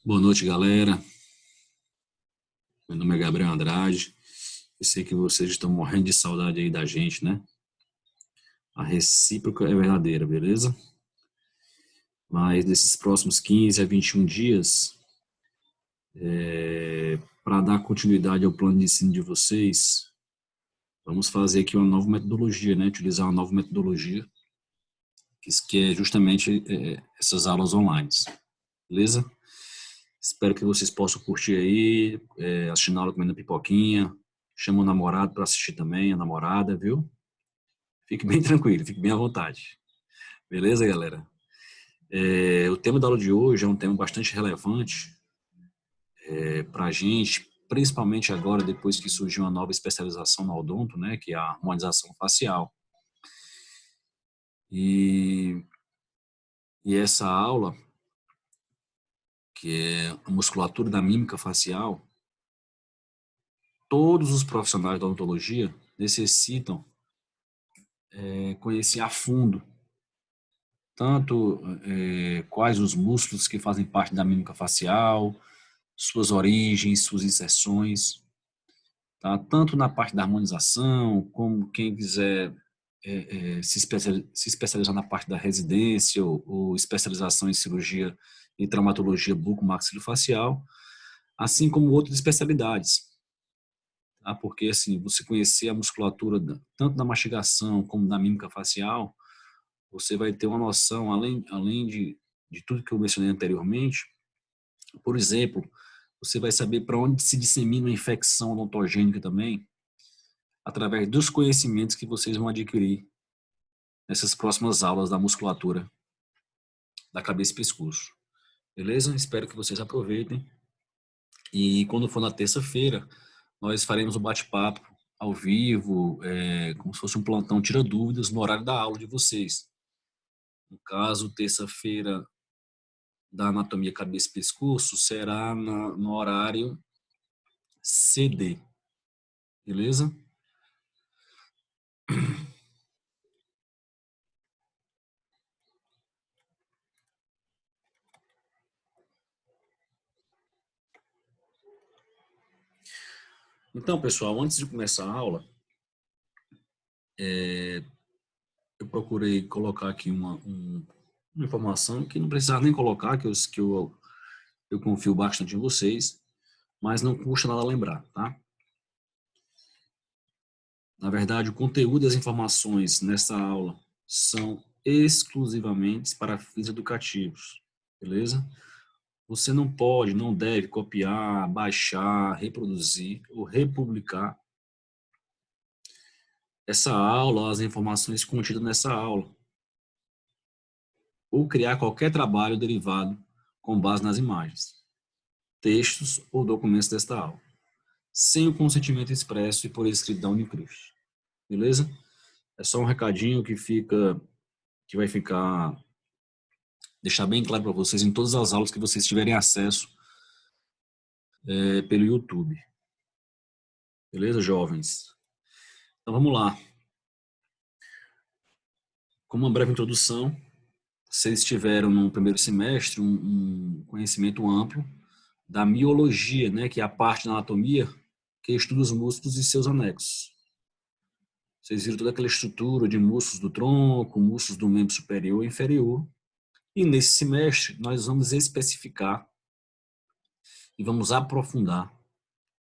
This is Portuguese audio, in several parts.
Boa noite, galera. Meu nome é Gabriel Andrade. Eu sei que vocês estão morrendo de saudade aí da gente, né? A recíproca é verdadeira, beleza? Mas nesses próximos 15 a 21 dias, para dar continuidade ao plano de ensino de vocês, vamos fazer aqui uma nova metodologia, né? Utilizar uma nova metodologia, que é justamente essas aulas online, beleza? Espero que vocês possam curtir aí, assistindo a aula comendo pipoquinha, chama o namorado para assistir também, a namorada, viu? Fique bem tranquilo, fique bem à vontade. Beleza, galera? O tema da aula de hoje é um tema bastante relevante para a gente, principalmente agora, depois que surgiu uma nova especialização no odonto, né, que é a harmonização facial. E essa aula, que é a musculatura da mímica facial, todos os profissionais da odontologia necessitam conhecer a fundo tanto quais os músculos que fazem parte da mímica facial, suas origens, suas inserções, tá? Tanto na parte da harmonização, como quem quiser se especializar na parte da residência ou especialização em cirurgia e traumatologia bucomaxilofacial, assim como outras especialidades, tá? Porque assim, você conhecer a musculatura tanto da mastigação como da mímica facial, você vai ter uma noção, além de tudo que eu mencionei anteriormente. Por exemplo, você vai saber para onde se dissemina a infecção odontogênica também, através dos conhecimentos que vocês vão adquirir nessas próximas aulas da musculatura da cabeça e pescoço. Beleza? Espero que vocês aproveitem. E quando for na terça-feira, nós faremos um bate-papo ao vivo, como se fosse um plantão tira dúvidas no horário da aula de vocês. No caso, terça-feira da anatomia cabeça e pescoço será no horário CD. Beleza? Então, pessoal, antes de começar a aula, eu procurei colocar aqui uma informação que não precisava nem colocar, eu confio bastante em vocês, mas não custa nada lembrar, tá? Na verdade, o conteúdo e as informações nessa aula são exclusivamente para fins educativos, beleza? Você não pode, não deve copiar, baixar, reproduzir ou republicar essa aula, as informações contidas nessa aula, ou criar qualquer trabalho derivado com base nas imagens, textos ou documentos desta aula, sem o consentimento expresso e por escrito da Unicruz. Beleza? É só um recadinho que vai ficar, deixar bem claro para vocês em todas as aulas que vocês tiverem acesso pelo YouTube. Beleza, jovens? Então vamos lá. Como uma breve introdução, vocês tiveram no primeiro semestre um conhecimento amplo da miologia, né, que é a parte da anatomia que estuda os músculos e seus anexos. Vocês viram toda aquela estrutura de músculos do tronco, músculos do membro superior e inferior. E nesse semestre nós vamos especificar e vamos aprofundar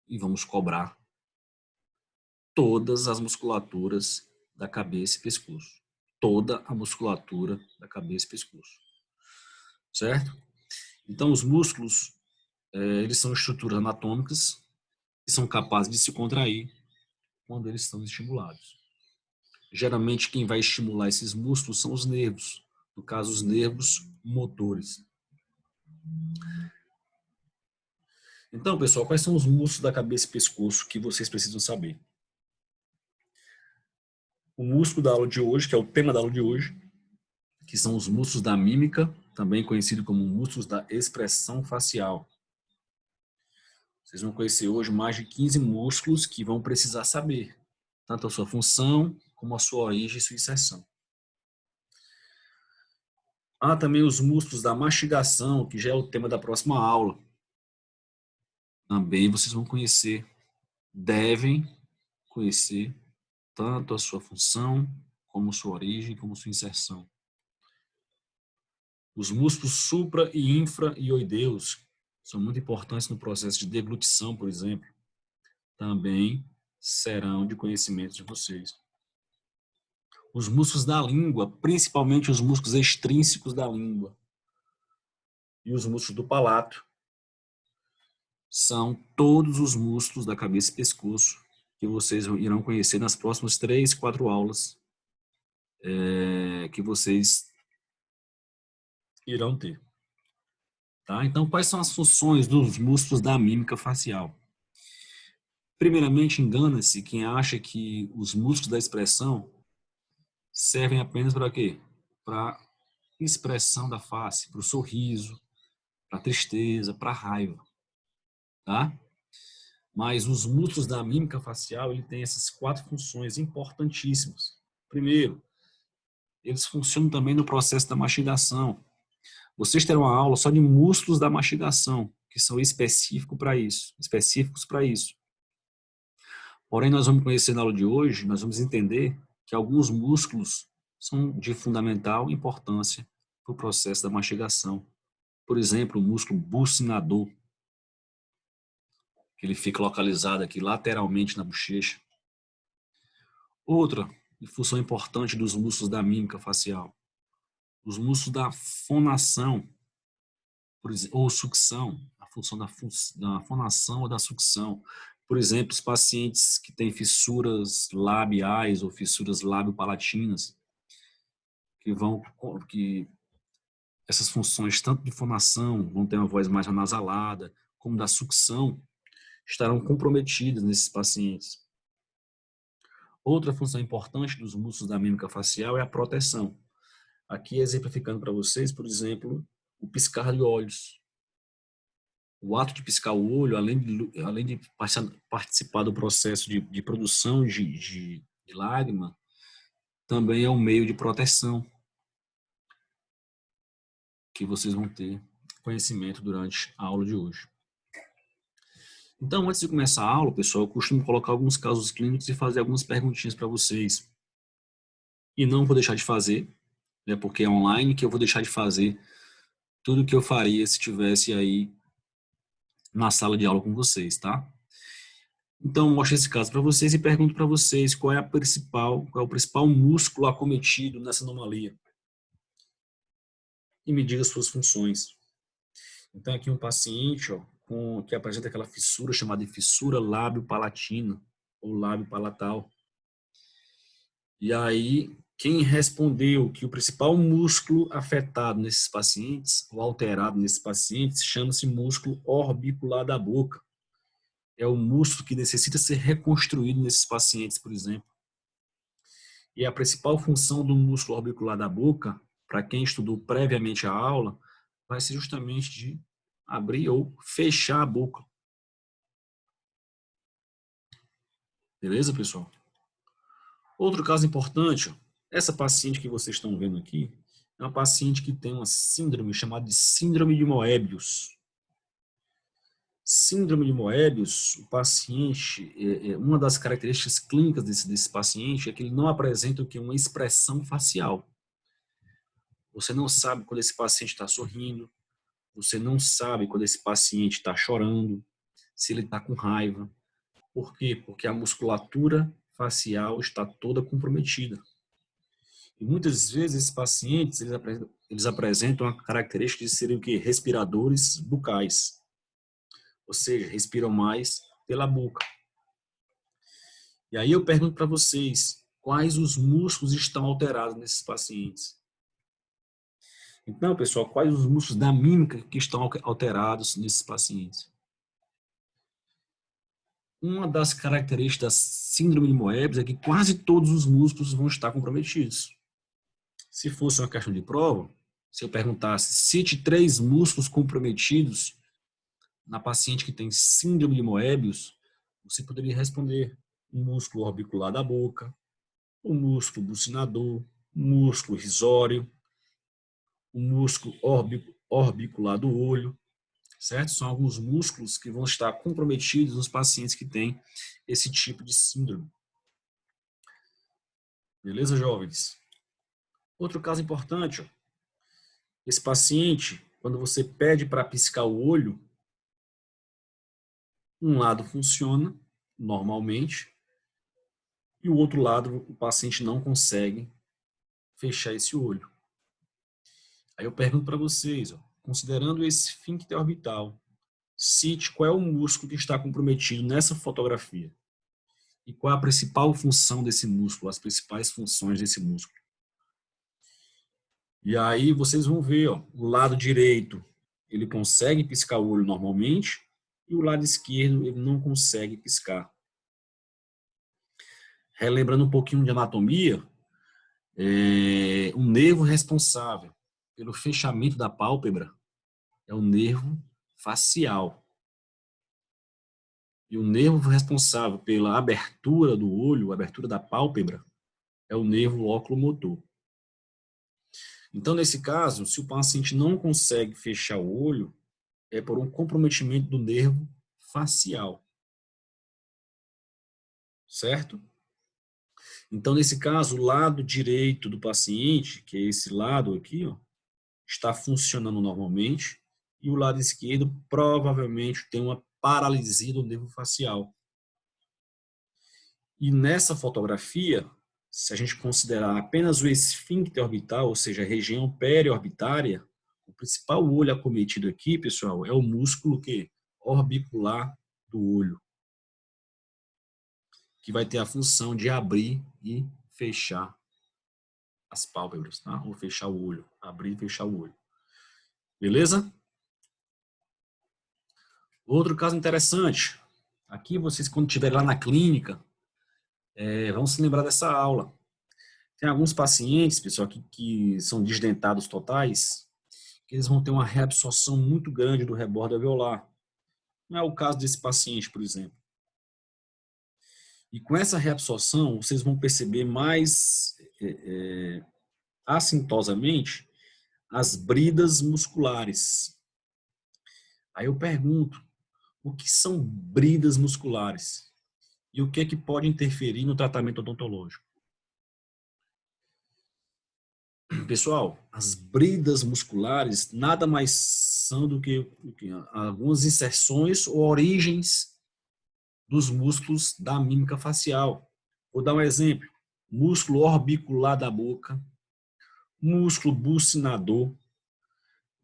e vamos cobrar todas as musculaturas da cabeça e pescoço. Toda a musculatura da cabeça e pescoço. Certo? Então os músculos, eles são estruturas anatômicas que são capazes de se contrair quando eles estão estimulados. Geralmente quem vai estimular esses músculos são os nervos, no caso os nervos motores. Então, pessoal, quais são os músculos da cabeça e pescoço que vocês precisam saber? O músculo da aula de hoje, que é o tema da aula de hoje, que são os músculos da mímica, também conhecido como músculos da expressão facial. Vocês vão conhecer hoje mais de 15 músculos que vão precisar saber, tanto a sua função como a sua origem e sua inserção. Há também os músculos da mastigação, que já é o tema da próxima aula. Também vocês vão conhecer, devem conhecer tanto a sua função, como sua origem, como sua inserção. Os músculos supra e infra-ioideus são muito importantes no processo de deglutição, por exemplo. Também serão de conhecimento de vocês. Os músculos da língua, principalmente os músculos extrínsecos da língua. E os músculos do palato. São todos os músculos da cabeça e pescoço que vocês irão conhecer nas próximas 3, 4 aulas que vocês irão ter. Tá? Então, quais são as funções dos músculos da mímica facial? Primeiramente, engana-se quem acha que os músculos da expressão servem apenas para quê? Para expressão da face, para o sorriso, para a tristeza, para a raiva. Tá? Mas os músculos da mímica facial, ele tem essas 4 funções importantíssimas. Primeiro, eles funcionam também no processo da mastigação. Vocês terão uma aula só de músculos da mastigação, que são específicos para isso. Porém, nós vamos conhecer na aula de hoje, nós vamos entender que alguns músculos são de fundamental importância para o processo da mastigação. Por exemplo, o músculo bucinador, que ele fica localizado aqui lateralmente na bochecha. Outra função importante dos músculos da mímica facial, os músculos da fonação, ou sucção, a função da fonação ou da sucção. Por exemplo, os pacientes que têm fissuras labiais ou fissuras lábio-palatinas, que essas funções, tanto de fonação, vão ter uma voz mais anasalada, como da sucção, estarão comprometidas nesses pacientes. Outra função importante dos músculos da mímica facial é a proteção. Aqui, exemplificando para vocês, por exemplo, o piscar de olhos. O ato de piscar o olho, além de participar do processo de produção de lágrima, também é um meio de proteção que vocês vão ter conhecimento durante a aula de hoje. Então, antes de começar a aula, pessoal, eu costumo colocar alguns casos clínicos e fazer algumas perguntinhas para vocês. E não vou deixar de fazer, né, porque é online, que eu vou deixar de fazer tudo o que eu faria se estivesse aí na sala de aula com vocês, tá? Então, mostro esse caso para vocês e pergunto para vocês qual é o principal músculo acometido nessa anomalia. E me diga suas funções. Então, aqui um paciente que apresenta aquela fissura chamada de fissura lábio-palatina ou lábio-palatal. E aí, quem respondeu que o principal músculo afetado nesses pacientes, ou alterado nesses pacientes, chama-se músculo orbicular da boca. É o músculo que necessita ser reconstruído nesses pacientes, por exemplo. E a principal função do músculo orbicular da boca, para quem estudou previamente a aula, vai ser justamente de abrir ou fechar a boca. Beleza, pessoal? Outro caso importante, essa paciente que vocês estão vendo aqui, é uma paciente que tem uma síndrome chamada de síndrome de Moebius. Síndrome de Moebius, o paciente, uma das características clínicas desse paciente é que ele não apresenta o que? Uma expressão facial. Você não sabe quando esse paciente está sorrindo, você não sabe quando esse paciente está chorando, se ele está com raiva. Por quê? Porque a musculatura facial está toda comprometida. E muitas vezes esses pacientes eles apresentam a característica de serem o quê? Respiradores bucais. Ou seja, respiram mais pela boca. E aí eu pergunto para vocês, quais os músculos estão alterados nesses pacientes? Então, pessoal, quais os músculos da mímica que estão alterados nesses pacientes? Uma das características da síndrome de Moebius é que quase todos os músculos vão estar comprometidos. Se fosse uma questão de prova, se eu perguntasse, cite 3 músculos comprometidos na paciente que tem síndrome de Moebius, você poderia responder o músculo orbicular da boca, o músculo bucinador, o músculo risório. o músculo orbicular do olho, certo? São alguns músculos que vão estar comprometidos nos pacientes que têm esse tipo de síndrome. Beleza, jovens? Outro caso importante, ó. Esse paciente, quando você pede para piscar o olho, um lado funciona normalmente e o outro lado o paciente não consegue fechar esse olho. Aí eu pergunto para vocês, ó, considerando esse esfíncter orbital, cite qual é o músculo que está comprometido nessa fotografia e qual é a principal função desse músculo, as principais funções desse músculo. E aí vocês vão ver, ó, o lado direito ele consegue piscar o olho normalmente e o lado esquerdo ele não consegue piscar. Relembrando um pouquinho de anatomia, o nervo responsável pelo fechamento da pálpebra é o nervo facial. E o nervo responsável pela abertura do olho, abertura da pálpebra, é o nervo oculomotor. Então, nesse caso, se o paciente não consegue fechar o olho, é por um comprometimento do nervo facial. Certo? Então, nesse caso, o lado direito do paciente, que é esse lado aqui, ó, está funcionando normalmente, e o lado esquerdo provavelmente tem uma paralisia do nervo facial. E nessa fotografia, se a gente considerar apenas o esfíncter orbital, ou seja, a região periorbitária, o principal olho acometido aqui, pessoal, é o músculo orbicular do olho, que vai ter a função de abrir e fechar as pálpebras, tá? Ou fechar o olho, abrir e fechar o olho. Beleza? Outro caso interessante. Aqui vocês, quando estiverem lá na clínica, vão se lembrar dessa aula. Tem alguns pacientes, pessoal, que são desdentados totais, que eles vão ter uma reabsorção muito grande do rebordo alveolar. Não é o caso desse paciente, por exemplo. E com essa reabsorção, vocês vão perceber mais assintosamente as bridas musculares. Aí eu pergunto, o que são bridas musculares? E o que é que pode interferir no tratamento odontológico? Pessoal, as bridas musculares nada mais são do que algumas inserções ou origens dos músculos da mímica facial. Vou dar um exemplo. Músculo orbicular da boca, músculo bucinador,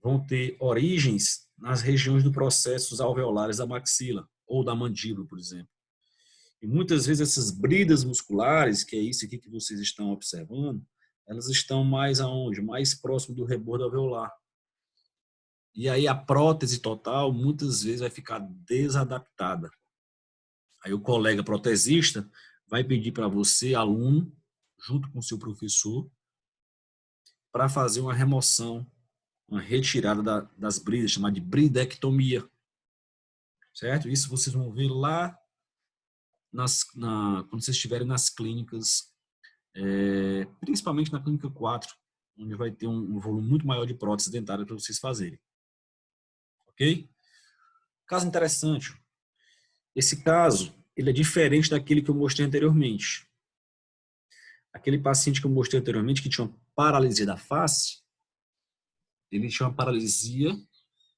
vão ter origens nas regiões dos processos alveolares da maxila ou da mandíbula, por exemplo. E muitas vezes essas bridas musculares, que é isso aqui que vocês estão observando, elas estão mais aonde? Mais próximo do rebordo alveolar. E aí a prótese total muitas vezes vai ficar desadaptada. Aí o colega protesista vai pedir para você, aluno, junto com o seu professor, para fazer uma remoção, uma retirada das bridas, chamada de bridectomia. Certo? Isso vocês vão ver lá quando vocês estiverem nas clínicas, principalmente na clínica 4, onde vai ter um volume muito maior de prótese dentária para vocês fazerem. Ok? Caso interessante. Esse caso, ele é diferente daquele que eu mostrei anteriormente. Aquele paciente que eu mostrei anteriormente, que tinha uma paralisia da face, ele tinha uma paralisia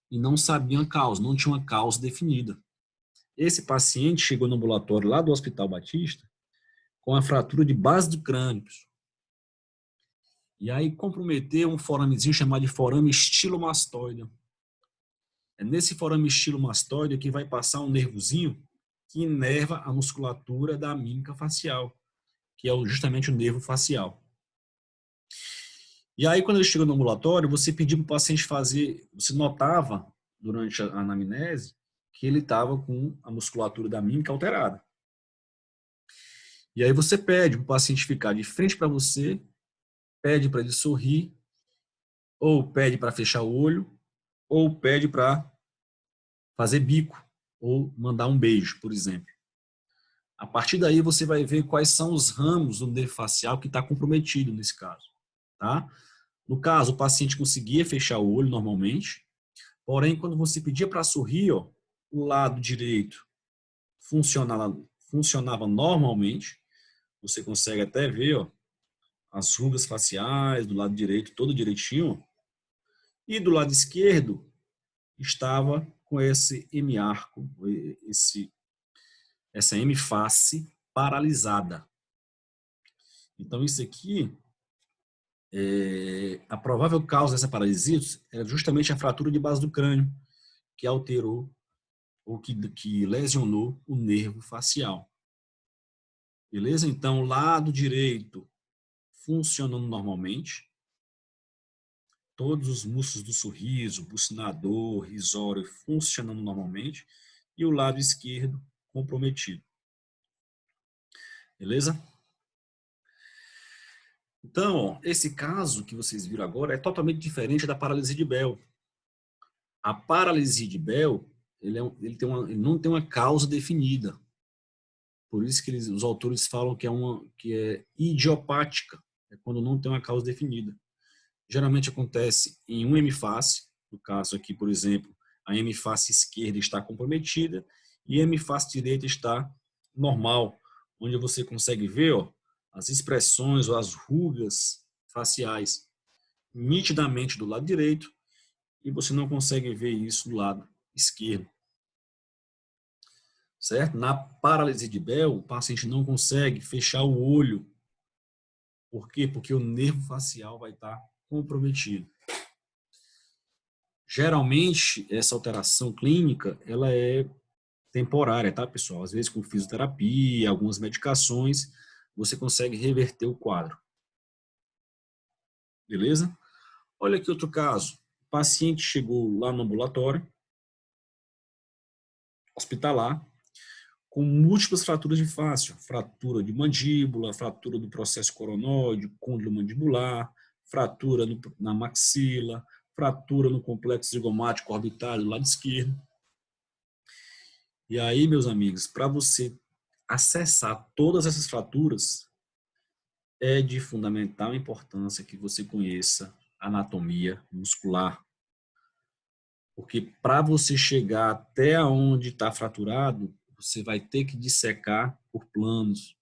e não sabia a causa, não tinha uma causa definida. Esse paciente chegou no ambulatório lá do Hospital Batista com a fratura de base do crânio. E aí comprometeu um foramezinho chamado de forame estilomastoide. É nesse forame estilomastoide que vai passar um nervozinho que inerva a musculatura da mímica facial, que é justamente o nervo facial. E aí, quando ele chegou no ambulatório, você pediu para o paciente fazer, você notava, durante a anamnese, que ele estava com a musculatura da mímica alterada. E aí você pede para o paciente ficar de frente para você, pede para ele sorrir, ou pede para fechar o olho, ou pede para fazer bico, ou mandar um beijo, por exemplo. A partir daí você vai ver quais são os ramos do nervo facial que está comprometido nesse caso. Tá? No caso, o paciente conseguia fechar o olho normalmente, porém, quando você pedia para sorrir, ó, o lado direito funcionava normalmente. Você consegue até ver, ó, as rugas faciais do lado direito, todo direitinho. E do lado esquerdo estava com esse hemiarco, essa hemiface paralisada. Então, isso aqui, a provável causa dessa paralisia é justamente a fratura de base do crânio, que alterou ou que lesionou o nervo facial. Beleza? Então, lado direito funcionando normalmente, todos os músculos do sorriso, bucinador, risório funcionando normalmente, e o lado esquerdo comprometido. Beleza? Então, esse caso que vocês viram agora é totalmente diferente da paralisia de Bell. A paralisia de Bell, ele não tem uma causa definida. Por isso que os autores falam que é idiopática, é quando não tem uma causa definida. Geralmente acontece em uma hemiface, no caso aqui, por exemplo, a hemiface esquerda está comprometida e a hemiface direita está normal, onde você consegue ver, ó, as expressões ou as rugas faciais nitidamente do lado direito e você não consegue ver isso do lado esquerdo. Certo? Na paralisia de Bell, o paciente não consegue fechar o olho. Por quê? Porque o nervo facial vai estar comprometido. Geralmente, essa alteração clínica, ela é temporária, tá, pessoal? Às vezes com fisioterapia, algumas medicações, você consegue reverter o quadro. Beleza? Olha aqui outro caso. O paciente chegou lá no ambulatório, hospitalar, com múltiplas fraturas de face, fratura de mandíbula, fratura do processo coronóide, côndilo mandibular, fratura na maxila, fratura no complexo zigomático orbitário do lado esquerdo. E aí, meus amigos, para você acessar todas essas fraturas, é de fundamental importância que você conheça anatomia muscular. Porque para você chegar até onde está fraturado, você vai ter que dissecar por planos,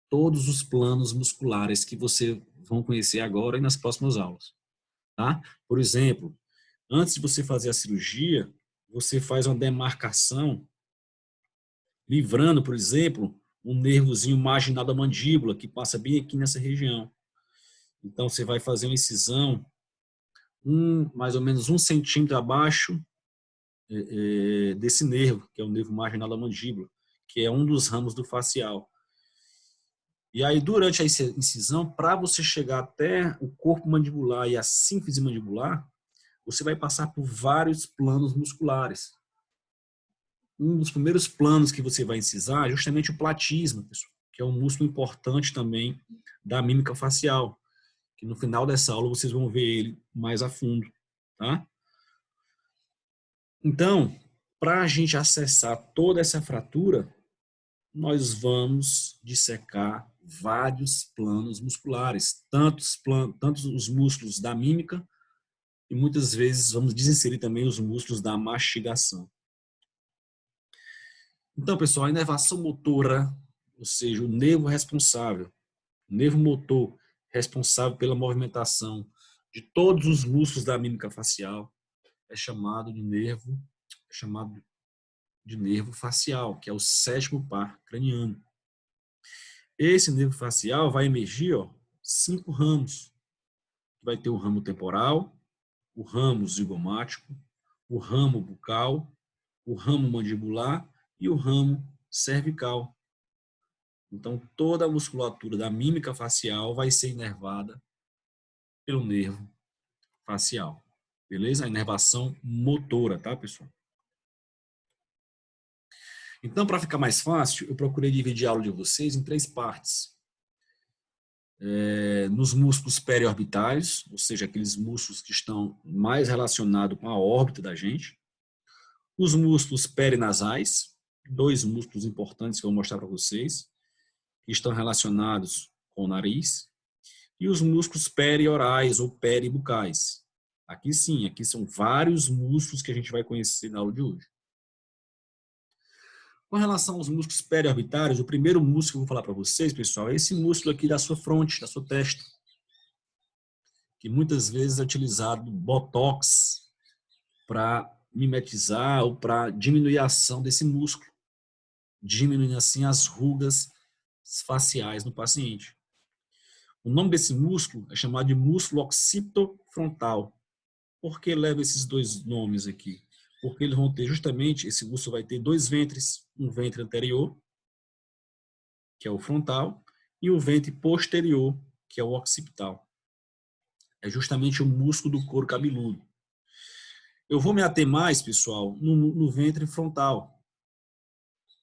todos os planos musculares que você vão conhecer agora e nas próximas aulas. Tá? Por exemplo, antes de você fazer a cirurgia, você faz uma demarcação, livrando, por exemplo, um nervozinho marginal da mandíbula, que passa bem aqui nessa região. Então, você vai fazer uma incisão, mais ou menos 1 centímetro abaixo desse nervo, que é o nervo marginal da mandíbula, que é um dos ramos do facial. E aí, durante a incisão, para você chegar até o corpo mandibular e a sínfise mandibular, você vai passar por vários planos musculares. Um dos primeiros planos que você vai incisar é justamente o platismo, pessoal, que é um músculo importante também da mímica facial, que no final dessa aula vocês vão ver ele mais a fundo, tá? Então, para a gente acessar toda essa fratura, nós vamos dissecar vários planos musculares, tanto os músculos da mímica e muitas vezes vamos desinserir também os músculos da mastigação. Então, pessoal, a inervação motora, ou seja, o nervo responsável, o nervo motor responsável pela movimentação de todos os músculos da mímica facial, é chamado de nervo facial, que é o 7º par craniano. Esse nervo facial vai emergir 5 ramos. Vai ter o ramo temporal, o ramo zigomático, o ramo bucal, o ramo mandibular e o ramo cervical. Então, toda a musculatura da mímica facial vai ser inervada pelo nervo facial. Beleza? A inervação motora, tá, pessoal? Então, para ficar mais fácil, eu procurei dividir a aula de vocês em 3 partes. Nos músculos periorbitais, ou seja, aqueles músculos que estão mais relacionados com a órbita da gente. Os músculos perinasais, 2 músculos importantes que eu vou mostrar para vocês, que estão relacionados com o nariz. E os músculos periorais ou peribucais. Aqui sim, aqui são vários músculos que a gente vai conhecer na aula de hoje. Com relação aos músculos periorbitários, o primeiro músculo que eu vou falar para vocês, pessoal, é esse músculo aqui da sua fronte, da sua testa, que muitas vezes é utilizado botox para mimetizar ou para diminuir a ação desse músculo, diminuindo assim as rugas faciais no paciente. O nome desse músculo é chamado de músculo occipitofrontal. Por que leva esses dois nomes aqui? Porque eles vão ter justamente, esse músculo vai ter dois ventres, um ventre anterior, que é o frontal, e o ventre posterior, que é o occipital. É justamente o músculo do couro cabeludo. Eu vou me ater mais, pessoal, no ventre frontal,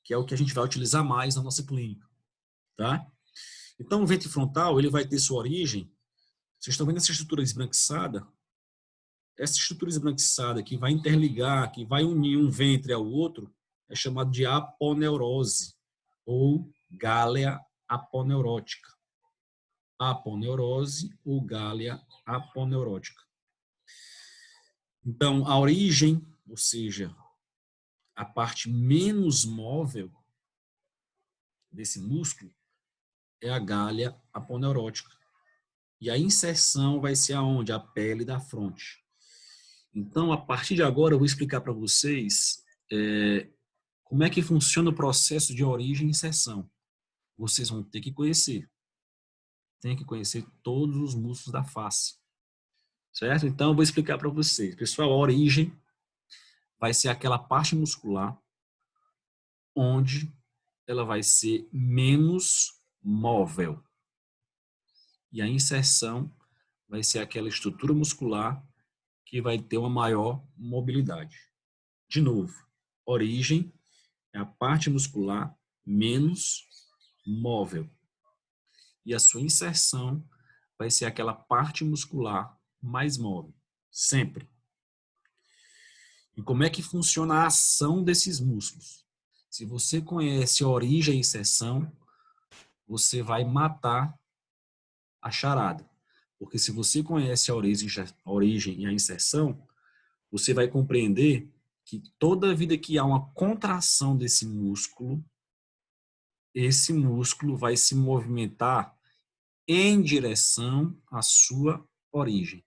que é o que a gente vai utilizar mais na nossa clínica, tá? Então, o ventre frontal, ele vai ter sua origem. Vocês estão vendo essa estrutura esbranquiçada? Essa estrutura esbranquiçada que vai interligar, que vai unir um ventre ao outro, é chamado de aponeurose ou gálea aponeurótica. Aponeurose ou gálea aponeurótica. Então, a origem, ou seja, a parte menos móvel desse músculo é a gálea aponeurótica. E a inserção vai ser aonde? A pele da fronte. Então, a partir de agora, eu vou explicar para vocês como é que funciona o processo de origem e inserção. Vocês vão ter que conhecer. Tem que conhecer todos os músculos da face. Certo? Então, eu vou explicar para vocês. Pessoal, a origem vai ser aquela parte muscular onde ela vai ser menos móvel. E a inserção vai ser aquela estrutura muscular que vai ter uma maior mobilidade. De novo, origem é a parte muscular menos móvel. E a sua inserção vai ser aquela parte muscular mais móvel. Sempre. E como é que funciona a ação desses músculos? Se você conhece a origem e inserção, você vai matar a charada. Porque se você conhece a origem e a inserção, você vai compreender que toda vida que há uma contração desse músculo, esse músculo vai se movimentar em direção à sua origem.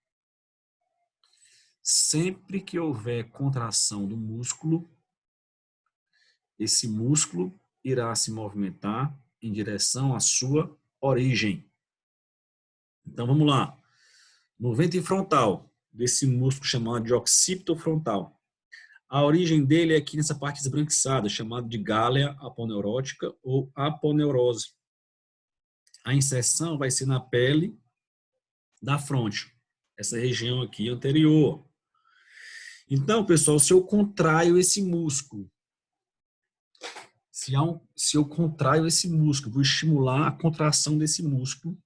Sempre que houver contração do músculo, esse músculo irá se movimentar em direção à sua origem. Então, vamos lá. No ventre frontal, desse músculo chamado de occipitofrontal, a origem dele é aqui nessa parte esbranquiçada, chamada de gálea aponeurótica ou aponeurose. A inserção vai ser na pele da fronte, essa região aqui anterior. Então, pessoal, se eu contraio esse músculo, se eu contraio esse músculo, vou estimular a contração desse músculo,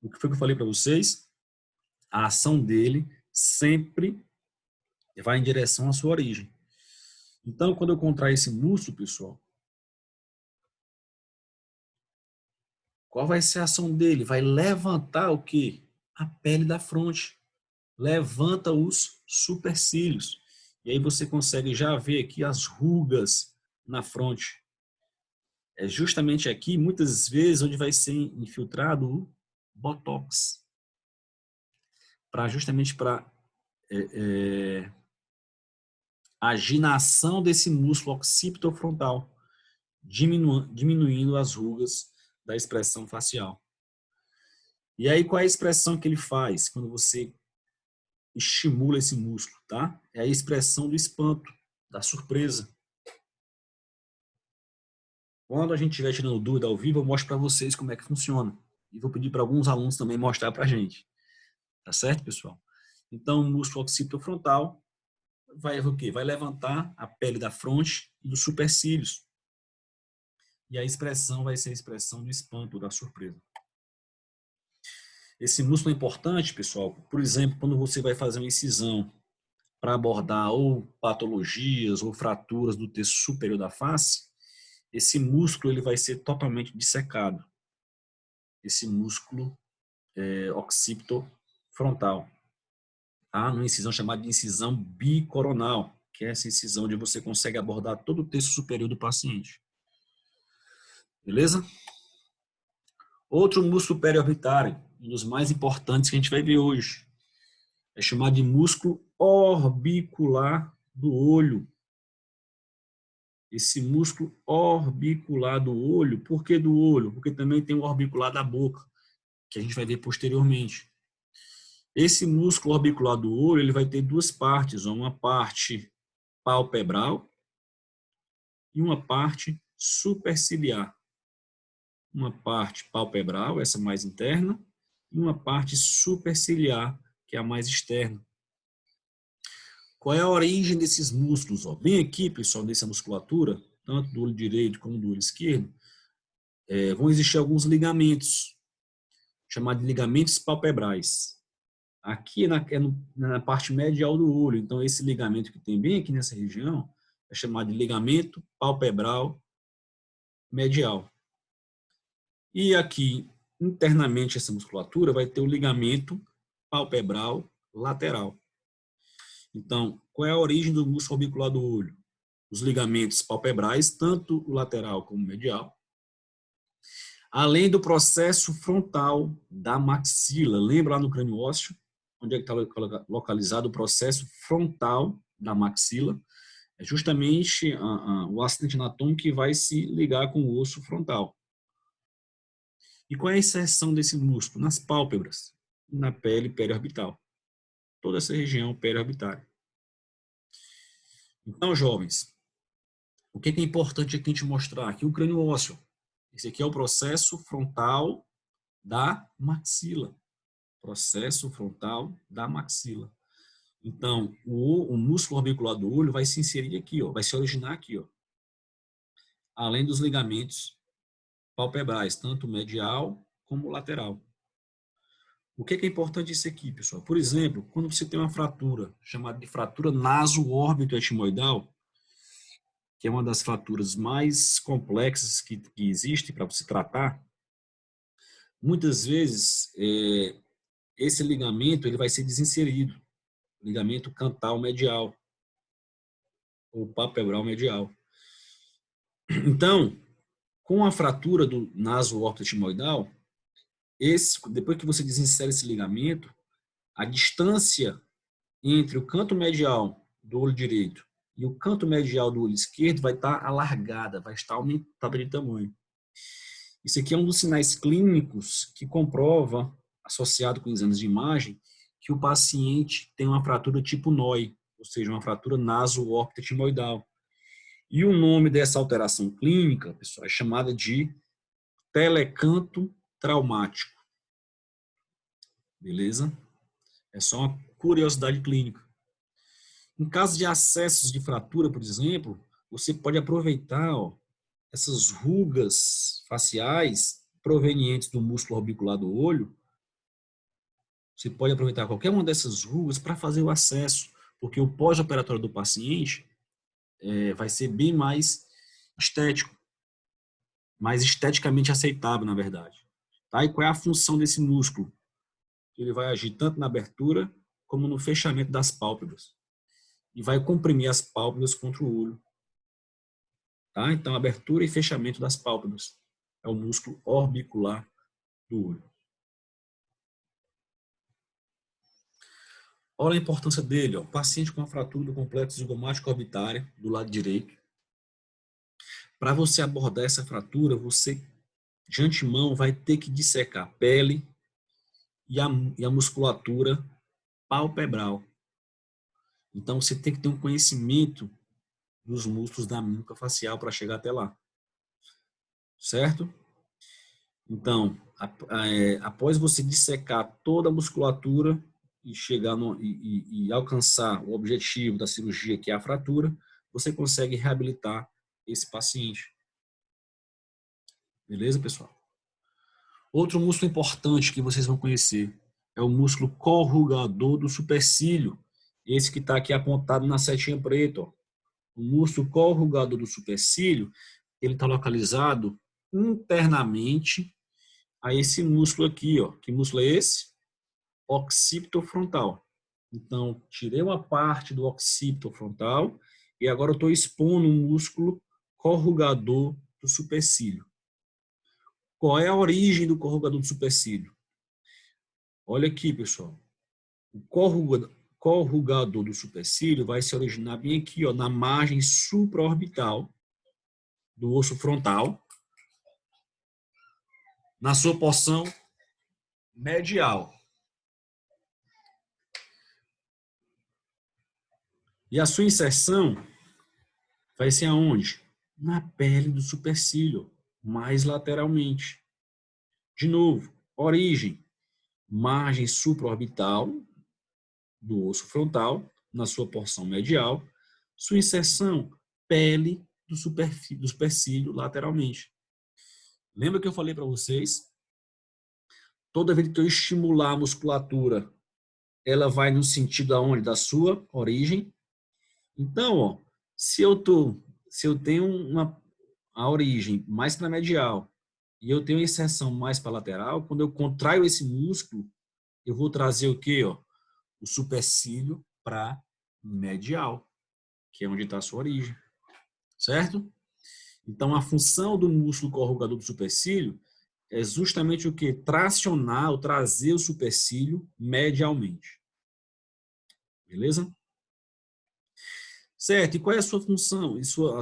o que foi que eu falei para vocês? A ação dele sempre vai em direção à sua origem. Então, quando eu contraio esse músculo, pessoal, qual vai ser a ação dele? Vai levantar o quê? A pele da fronte. Levanta os supercílios. E aí você consegue já ver aqui as rugas na fronte. É justamente aqui, muitas vezes, onde vai ser infiltrado o Botox. Justamente para agir na ação desse músculo occipitofrontal, diminuindo as rugas da expressão facial. E aí, qual é a expressão que ele faz quando você estimula esse músculo, tá? É a expressão do espanto, da surpresa. Quando a gente estiver tirando dúvida ao vivo, eu mostro para vocês como é que funciona. E vou pedir para alguns alunos também mostrar para a gente. Tá certo, pessoal? Então, o músculo occipitofrontal vai o quê? Vai levantar a pele da fronte e dos supercílios. E a expressão vai ser a expressão do espanto, da surpresa. Esse músculo é importante, pessoal, por exemplo, quando você vai fazer uma incisão para abordar ou patologias ou fraturas do terço superior da face, esse músculo ele vai ser totalmente dissecado. Esse músculo occipito frontal, tá? Numa incisão chamada de incisão bicoronal, que é essa incisão onde você consegue abordar todo o terço superior do paciente. Beleza? Outro músculo periorbitário, um dos mais importantes que a gente vai ver hoje, é chamado de músculo orbicular do olho. Esse músculo orbicular do olho, por que do olho? Porque também tem o orbicular da boca, que a gente vai ver posteriormente. Esse músculo orbicular do olho, ele vai ter duas partes, uma parte palpebral e uma parte superciliar. Uma parte palpebral, essa mais interna, e uma parte superciliar, que é a mais externa. Qual é a origem desses músculos? Bem aqui, pessoal, dessa musculatura, tanto do olho direito como do olho esquerdo, vão existir alguns ligamentos, chamados de ligamentos palpebrais. Aqui é na parte medial do olho, então esse ligamento que tem bem aqui nessa região é chamado de ligamento palpebral medial. E aqui, internamente, essa musculatura vai ter o ligamento palpebral lateral. Então, qual é a origem do músculo orbicular do olho? Os ligamentos palpebrais, tanto o lateral como o medial, além do processo frontal da maxila. Lembra lá no crânio ósseo, onde é que está localizado o processo frontal da maxila? É justamente o acidente anatômico que vai se ligar com o osso frontal. E qual é a inserção desse músculo? Nas pálpebras, na pele periorbital. Toda essa região periorbitária. Então, jovens, o que é importante aqui a gente mostrar? Aqui o crânio ósseo. Esse aqui é o processo frontal da maxila. Processo frontal da maxila. Então, o músculo orbicular do olho vai se inserir aqui, vai se originar aqui, além dos ligamentos palpebrais, tanto medial como lateral. O que é importante isso aqui, pessoal? Por exemplo, quando você tem uma fratura, chamada de fratura naso-órbito-etimoidal, que é uma das fraturas mais complexas que existe para você tratar, muitas vezes esse ligamento ele vai ser desinserido, ligamento cantal medial, ou palpebral medial. Então, com a fratura do naso-órbito-etimoidal, depois que você desinsere esse ligamento, a distância entre o canto medial do olho direito e o canto medial do olho esquerdo vai estar alargada, vai estar aumentada de tamanho. Isso aqui é um dos sinais clínicos que comprova, associado com exames de imagem, que o paciente tem uma fratura tipo NOI, ou seja, uma fratura naso-órbito-etimoidal. E o nome dessa alteração clínica, pessoal, é chamada de telecanto traumático. Beleza? É só uma curiosidade clínica. Em caso de acessos de fratura, por exemplo, você pode aproveitar essas rugas faciais provenientes do músculo orbicular do olho. Você pode aproveitar qualquer uma dessas rugas para fazer o acesso, porque o pós-operatório do paciente vai ser bem mais estético, mais esteticamente aceitável, na verdade. Tá? E qual é a função desse músculo? Ele vai agir tanto na abertura como no fechamento das pálpebras. E vai comprimir as pálpebras contra o olho. Tá? Então, abertura e fechamento das pálpebras é o músculo orbicular do olho. Olha a importância dele. Paciente com a fratura do complexo zigomático orbitária do lado direito. Para você abordar essa fratura, você, de antemão, vai ter que dissecar a pele e a musculatura palpebral. Então, você tem que ter um conhecimento dos músculos da mímica facial para chegar até lá. Certo? Então, após você dissecar toda a musculatura e chegar e alcançar o objetivo da cirurgia, que é a fratura, você consegue reabilitar esse paciente. Beleza, pessoal? Outro músculo importante que vocês vão conhecer é o músculo corrugador do supercílio. Esse que está aqui apontado na setinha preta. O músculo corrugador do supercílio, ele está localizado internamente a esse músculo aqui, ó. Que músculo é esse? Occipitofrontal. Então, tirei uma parte do occipitofrontal e agora eu estou expondo um músculo corrugador do supercílio. Qual é a origem do corrugador do supercílio? Olha aqui, pessoal. O corrugador do supercílio vai se originar bem aqui, ó, na margem supraorbital do osso frontal, na sua porção medial. E a sua inserção vai ser aonde? Na pele do supercílio, mais lateralmente. De novo, origem, margem supraorbital do osso frontal, na sua porção medial. Sua inserção, pele do supercílio lateralmente. Lembra que eu falei para vocês? Toda vez que eu estimular a musculatura, ela vai no sentido aonde? Da sua origem. Então, ó, se eu tenho a origem mais para medial e eu tenho a inserção mais para lateral, quando eu contraio esse músculo, eu vou trazer o quê? Ó? O supercílio para medial, que é onde está a sua origem. Certo? Então, a função do músculo corrugador do supercílio é justamente o que? Tracionar ou trazer o supercílio medialmente. Beleza? Certo, e qual é a sua função? A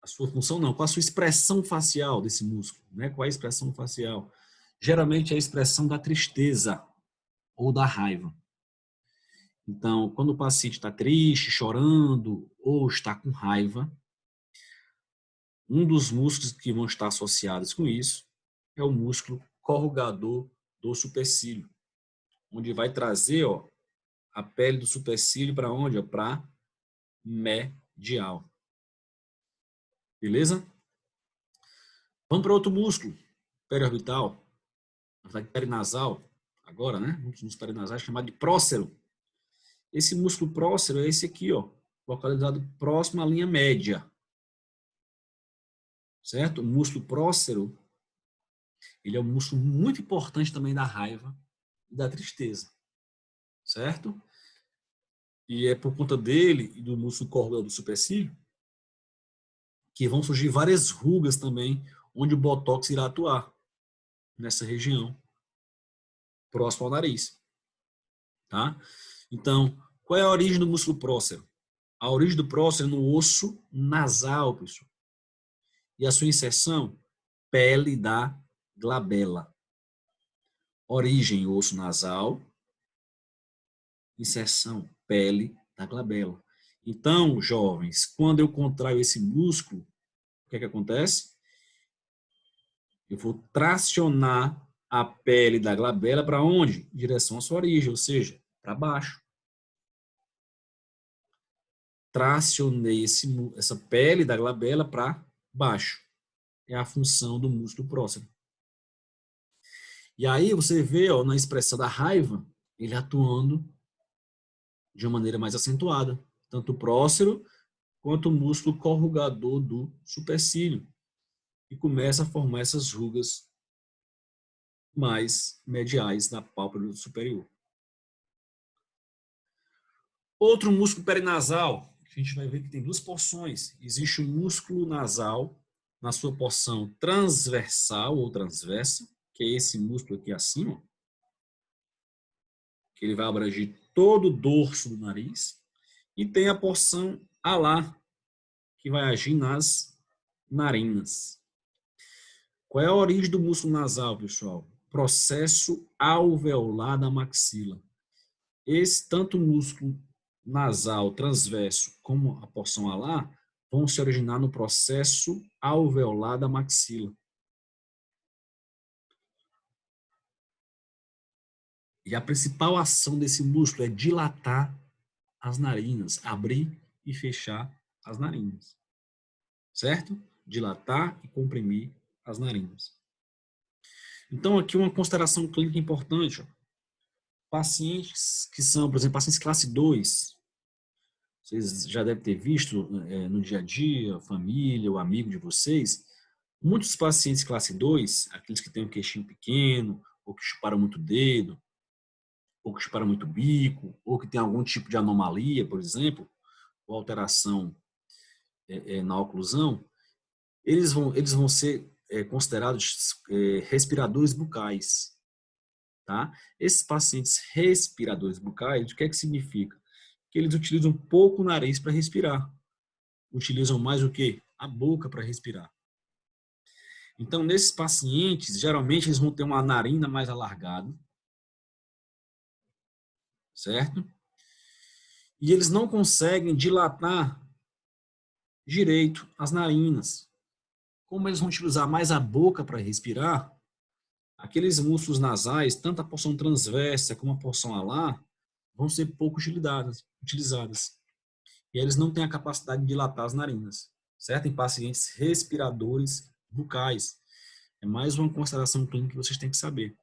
sua função não, qual a sua expressão facial desse músculo? Né? Qual é a expressão facial? Geralmente é a expressão da tristeza ou da raiva. Então, quando o paciente está triste, chorando ou está com raiva, um dos músculos que vão estar associados com isso é o músculo corrugador do supercílio, onde vai trazer, ó, a pele do supercílio para onde? Para medial. Beleza? Vamos para outro músculo periorbital, perinasal, agora, né? Um dos músculos perinasais chamado de prócero. Esse músculo prócero é esse aqui, ó, localizado próximo à linha média. Certo? O músculo prócero, ele é um músculo muito importante também da raiva e da tristeza. Certo? E é por conta dele e do músculo corrugador do supercílio que vão surgir várias rugas também, onde o botox irá atuar nessa região, próximo ao nariz. Tá? Então, qual é a origem do músculo prócero? A origem do prócero é no osso nasal, pessoal. E a sua inserção? Pele da glabela. Origem, osso nasal. Inserção, pele da glabela. Então, jovens, quando eu contraio esse músculo, o que é que acontece? Eu vou tracionar a pele da glabela para onde? Em direção à sua origem, ou seja, para baixo. Tracionei essa pele da glabela para baixo. É a função do músculo próximo. E aí você vê, ó, na expressão da raiva, ele atuando de uma maneira mais acentuada. Tanto o prócero quanto o músculo corrugador do supercílio. E começa a formar essas rugas mais mediais da pálpebra superior. Outro músculo perinasal, a gente vai ver que tem duas porções. Existe o músculo nasal na sua porção transversal ou transversa, que é esse músculo aqui acima, que ele vai abranger todo o dorso do nariz, e tem a porção alar, que vai agir nas narinas. Qual é a origem do músculo nasal, pessoal? Processo alveolar da maxila. Esse tanto o músculo nasal transverso como a porção alar vão se originar no processo alveolar da maxila. E a principal ação desse músculo é dilatar as narinas, abrir e fechar as narinas. Certo? Dilatar e comprimir as narinas. Então, aqui uma consideração clínica importante. Ó. Pacientes que são, por exemplo, pacientes classe 2, vocês já devem ter visto no dia a dia, família, o amigo de vocês, Muitos pacientes classe 2, aqueles que têm um queixinho pequeno, ou que chuparam muito dedo, ou que chuparam muito bico, ou que tem algum tipo de anomalia, por exemplo, ou alteração na oclusão, eles vão ser considerados respiradores bucais, tá? Esses pacientes respiradores bucais, o que é que significa? Que eles utilizam pouco o nariz para respirar. Utilizam mais o quê? A boca para respirar. Então, nesses pacientes, geralmente eles vão ter uma narina mais alargada, certo? E eles não conseguem dilatar direito as narinas. Como eles vão utilizar mais a boca para respirar, aqueles músculos nasais, tanto a porção transversa como a porção alar, vão ser pouco utilizadas. E eles não têm a capacidade de dilatar as narinas, certo? Em pacientes respiradores bucais. É mais uma consideração clínica que vocês têm que saber.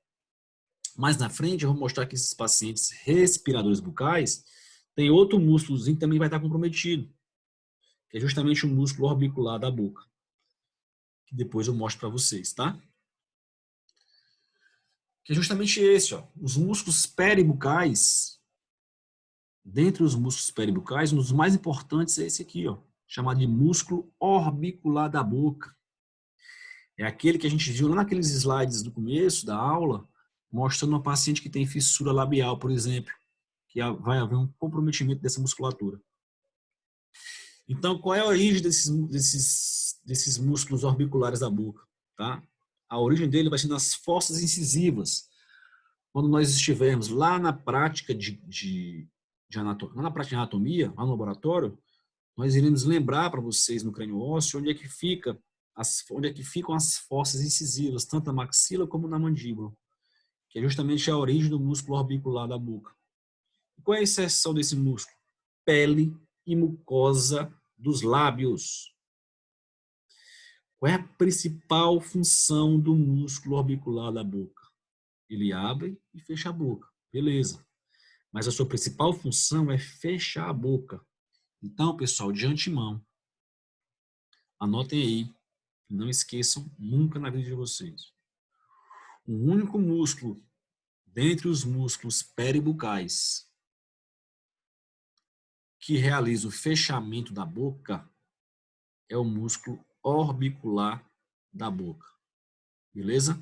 Mais na frente, eu vou mostrar que esses pacientes respiradores bucais têm outro músculozinho que também vai estar comprometido, que é justamente o músculo orbicular da boca, que depois eu mostro para vocês, tá? Que é justamente esse, ó. Os músculos peribucais, dentre os músculos peribucais, um dos mais importantes é esse aqui, ó, chamado de músculo orbicular da boca. É aquele que a gente viu lá naqueles slides do começo da aula, mostrando uma paciente que tem fissura labial, por exemplo, que vai haver um comprometimento dessa musculatura. Então, qual é a origem desses músculos orbiculares da boca? Tá? A origem dele vai ser nas fossas incisivas. Quando nós estivermos lá na prática de anatomia, lá no laboratório, nós iremos lembrar para vocês no crânio ósseo onde é que ficam as fossas incisivas, tanto na maxila como na mandíbula, que é justamente a origem do músculo orbicular da boca. E qual é a inserção desse músculo? Pele e mucosa dos lábios. Qual é a principal função do músculo orbicular da boca? Ele abre e fecha a boca, beleza. Mas a sua principal função é fechar a boca. Então, pessoal, de antemão, anotem aí, não esqueçam nunca na vida de vocês. O único músculo dentre os músculos peribucais que realiza o fechamento da boca é o músculo orbicular da boca. Beleza?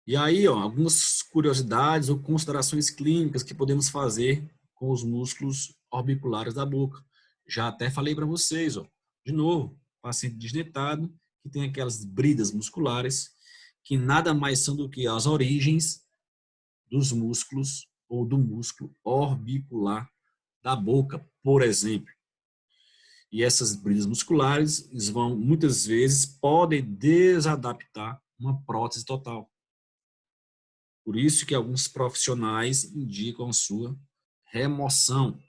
E aí, ó, algumas curiosidades ou considerações clínicas que podemos fazer com os músculos orbiculares da boca. Já até falei para vocês, ó, de novo, paciente desdentado que tem aquelas bridas musculares que nada mais são do que as origens dos músculos ou do músculo orbicular da boca, por exemplo. E essas bridas musculares vão, muitas vezes, podem desadaptar uma prótese total. Por isso que alguns profissionais indicam a sua remoção.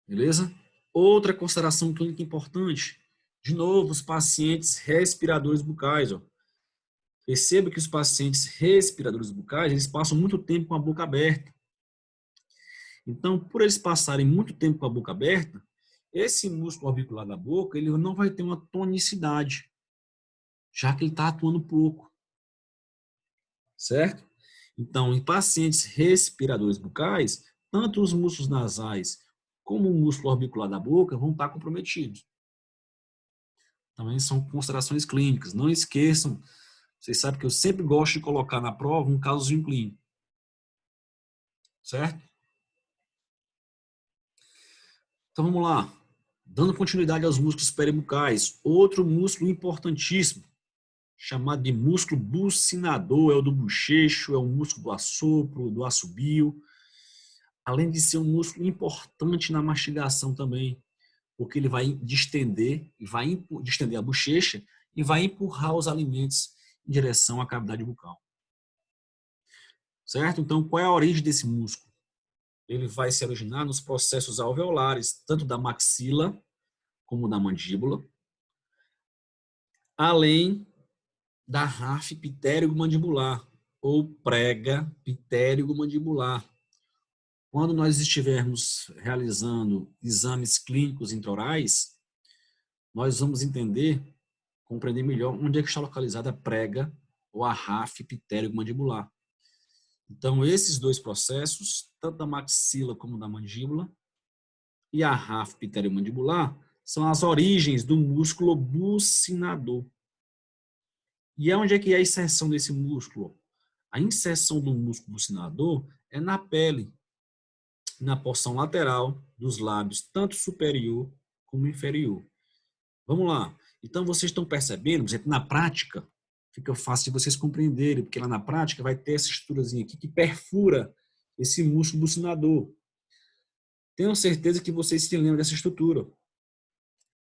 Beleza? Outra consideração clínica importante. De novo, os pacientes respiradores bucais. Ó. Perceba que os pacientes respiradores bucais, eles passam muito tempo com a boca aberta. Então, por eles passarem muito tempo com a boca aberta, esse músculo orbicular da boca, ele não vai ter uma tonicidade, já que ele está atuando pouco. Certo? Então, em pacientes respiradores bucais, tanto os músculos nasais como o músculo orbicular da boca vão estar comprometidos. Também são considerações clínicas. Não esqueçam, vocês sabem que eu sempre gosto de colocar na prova um casozinho clínico. Certo? Então vamos lá. Dando continuidade aos músculos peribucais, outro músculo importantíssimo, chamado de músculo bucinador, é o do bochecho, é o músculo do assopro, do assobio, além de ser um músculo importante na mastigação também, porque ele vai distender a bochecha e vai empurrar os alimentos em direção à cavidade bucal. Certo? Então, qual é a origem desse músculo? Ele vai se originar nos processos alveolares, tanto da maxila como da mandíbula, além da RAF pitérigo-mandibular, ou prega pitérigo-mandibular, quando nós estivermos realizando exames clínicos intraorais, nós vamos entender, compreender melhor onde é que está localizada a prega ou a RAF pitérico-mandibular. Então, esses dois processos, tanto da maxila como da mandíbula, e a RAF pitériomandibular, são as origens do músculo bucinador. E onde é que é a inserção desse músculo? A inserção do músculo bucinador é na pele, na porção lateral dos lábios, tanto superior como inferior. Vamos lá. Então, vocês estão percebendo, na prática, fica fácil de vocês compreenderem, porque lá na prática vai ter essa estruturazinha aqui que perfura esse músculo bucinador. Tenho certeza que vocês se lembram dessa estrutura.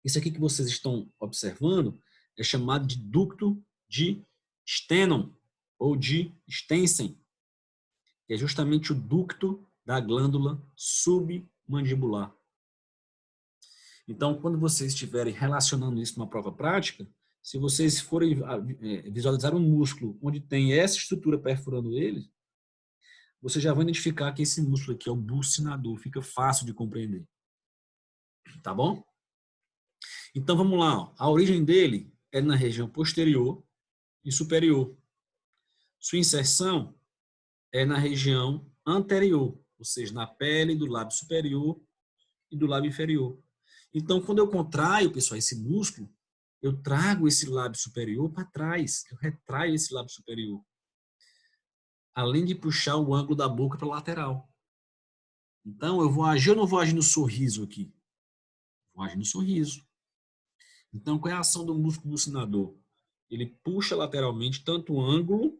Isso aqui que vocês estão observando é chamado de ducto de Stennon ou de Stensen, que é justamente o ducto da glândula submandibular. Então, quando vocês estiverem relacionando isso numa prova prática, se vocês forem visualizar um músculo onde tem essa estrutura perfurando ele, vocês já vão identificar que esse músculo aqui é o bucinador, fica fácil de compreender. Tá bom? Então, vamos lá. Ó. A origem dele é na região posterior e superior. Sua inserção é na região anterior, ou seja, na pele do lábio superior e do lábio inferior. Então, quando eu contraio, pessoal, esse músculo, eu trago esse lábio superior para trás, eu retraio esse lábio superior. Além de puxar o ângulo da boca para a lateral. Então, eu vou agir ou não vou agir no sorriso aqui? Vou agir no sorriso. Então, qual é a ação do músculo bucinador? Ele puxa lateralmente tanto o ângulo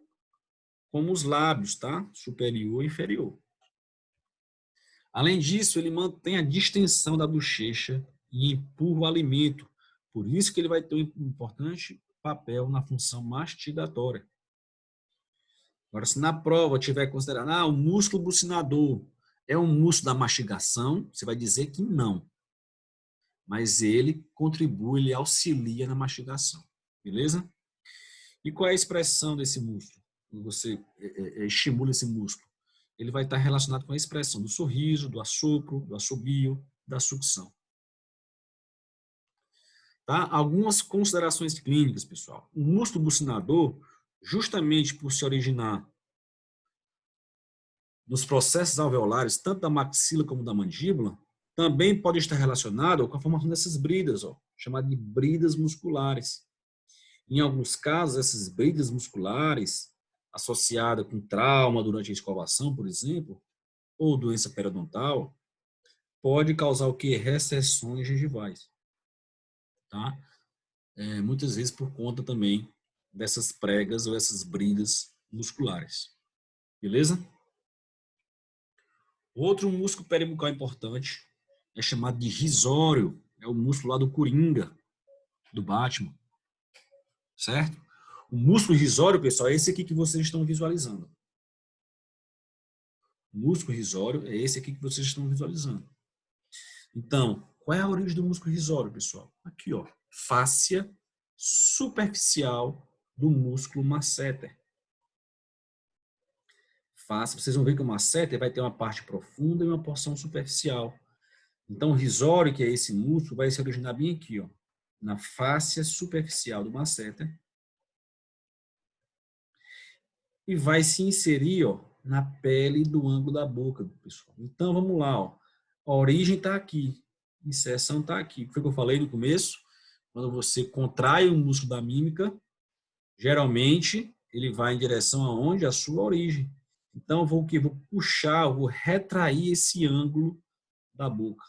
como os lábios, tá? Superior e inferior. Além disso, ele mantém a distensão da bochecha e empurra o alimento. Por isso que ele vai ter um importante papel na função mastigatória. Agora, se na prova tiver considerado, o músculo bucinador é um músculo da mastigação, você vai dizer que não. Mas ele contribui, ele auxilia na mastigação. Beleza? E qual é a expressão desse músculo? Quando você estimula esse músculo, ele vai estar relacionado com a expressão do sorriso, do assopro, do assobio, da sucção. Tá? Algumas considerações clínicas, pessoal. O músculo bucinador, justamente por se originar nos processos alveolares, tanto da maxila como da mandíbula, também pode estar relacionado com a formação dessas bridas, chamadas de bridas musculares. Em alguns casos, essas bridas musculares, associadas com trauma durante a escovação, por exemplo, ou doença periodontal, pode causar o quê? Recessões gengivais. Tá? Muitas vezes por conta também dessas pregas ou essas bridas musculares. Beleza? Outro músculo peribucal importante é chamado de risório, é o músculo lá do Coringa, do Batman. Certo? O músculo risório, pessoal, é esse aqui que vocês estão visualizando. O músculo risório é esse aqui que vocês estão visualizando. Então, qual é a origem do músculo risório, pessoal? Aqui, ó, fáscia superficial do músculo masseter. Fáscia, vocês vão ver que o masseter vai ter uma parte profunda e uma porção superficial. Então, o risório, que é esse músculo, vai se originar bem aqui, ó, na fáscia superficial do masseter. E vai se inserir, ó, na pele do ângulo da boca, pessoal. Então, vamos lá, ó. A origem está aqui, a inserção está aqui. Foi o que eu falei no começo. Quando você contrai o músculo da mímica, geralmente ele vai em direção aonde? A sua origem. Então, eu vou puxar, eu vou retrair esse ângulo da boca.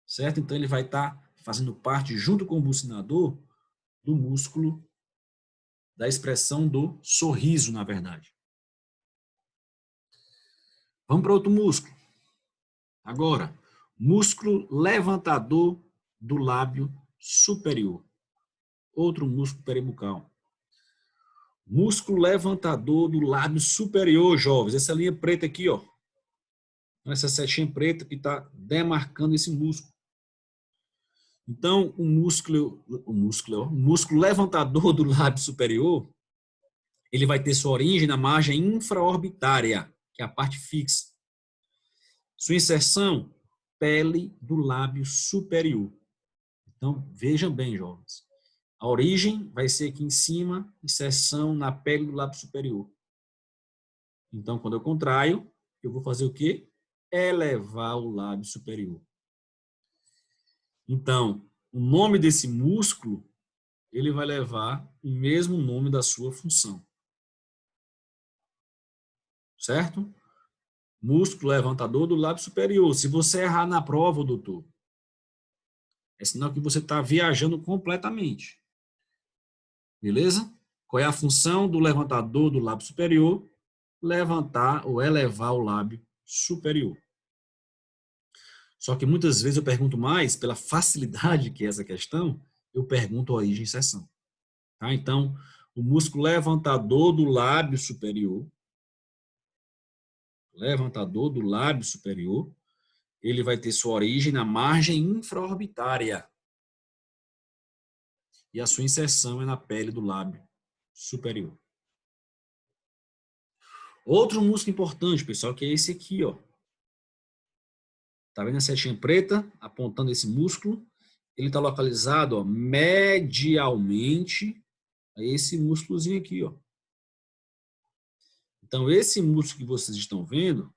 Certo? Então, ele vai estar fazendo parte, junto com o bucinador, do músculo da expressão do sorriso, na verdade. Vamos para outro músculo. Agora, músculo levantador do lábio superior. Outro músculo peribucal. Músculo levantador do lábio superior, jovens. Essa linha preta aqui, ó. Essa setinha preta que está demarcando esse músculo. Então, o músculo levantador do lábio superior, ele vai ter sua origem na margem infraorbitária, que é a parte fixa. Sua inserção, pele do lábio superior. Então, vejam bem, jovens. A origem vai ser aqui em cima, inserção na pele do lábio superior. Então, quando eu contraio, eu vou fazer o quê? Elevar o lábio superior. Então, o nome desse músculo, ele vai levar o mesmo nome da sua função. Certo? Músculo levantador do lábio superior. Se você errar na prova, doutor, é sinal que você está viajando completamente. Beleza? Qual é a função do levantador do lábio superior? Levantar ou elevar o lábio superior. Só que muitas vezes eu pergunto mais, pela facilidade que é essa questão, eu pergunto a origem e inserção. Tá? Então, o músculo levantador do lábio superior, ele vai ter sua origem na margem infraorbitária. E a sua inserção é na pele do lábio superior. Outro músculo importante, pessoal, que é esse aqui, ó. Tá vendo a setinha preta apontando esse músculo? Ele está localizado, ó, medialmente a esse músculozinho aqui, ó. Então, esse músculo que vocês estão vendo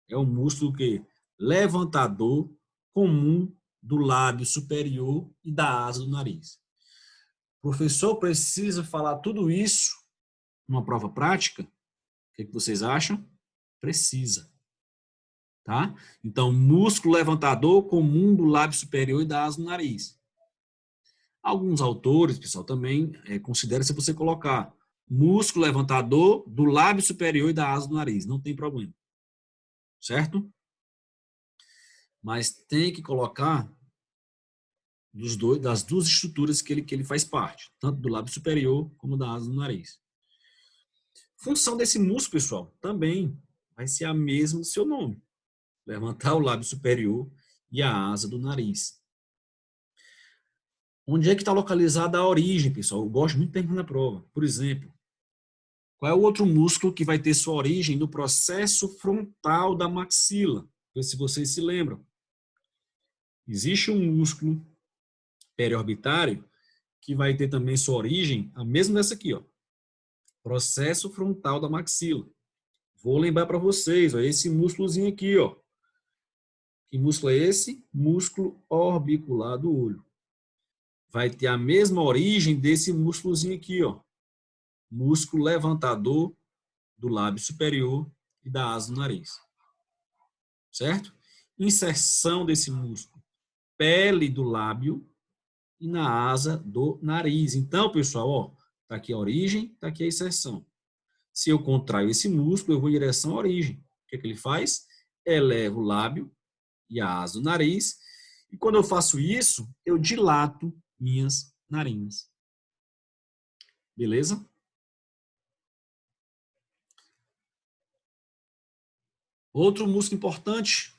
é o músculo que levantador comum do lábio superior e da asa do nariz. O professor precisa falar tudo isso numa prova prática? O que vocês acham? Precisa. Tá? Então, músculo levantador comum do lábio superior e da asa do nariz. Alguns autores, pessoal, também consideram se você colocar músculo levantador do lábio superior e da asa do nariz. Não tem problema. Certo? Mas tem que colocar das duas estruturas que ele faz parte, tanto do lábio superior como da asa do nariz. Função desse músculo, pessoal, também vai ser a mesma do seu nome. Levantar o lábio superior e a asa do nariz. Onde é que está localizada a origem, pessoal? Eu gosto muito de perguntar na prova. Por exemplo, qual é o outro músculo que vai ter sua origem no processo frontal da maxila? Vê se vocês se lembram. Existe um músculo periorbitário que vai ter também sua origem, a mesma dessa aqui, ó. Processo frontal da maxila. Vou lembrar para vocês, ó, esse músculozinho aqui, ó. Que músculo é esse? Músculo orbicular do olho. Vai ter a mesma origem desse músculozinho aqui, ó. Músculo levantador do lábio superior e da asa do nariz. Certo? Inserção desse músculo. Pele do lábio e na asa do nariz. Então, pessoal, ó, tá aqui a origem, tá aqui a inserção. Se eu contraio esse músculo, eu vou em direção à origem. O que é que ele faz? Eleva o lábio e a asa do nariz. E quando eu faço isso, eu dilato minhas narinas. Beleza? Outro músculo importante,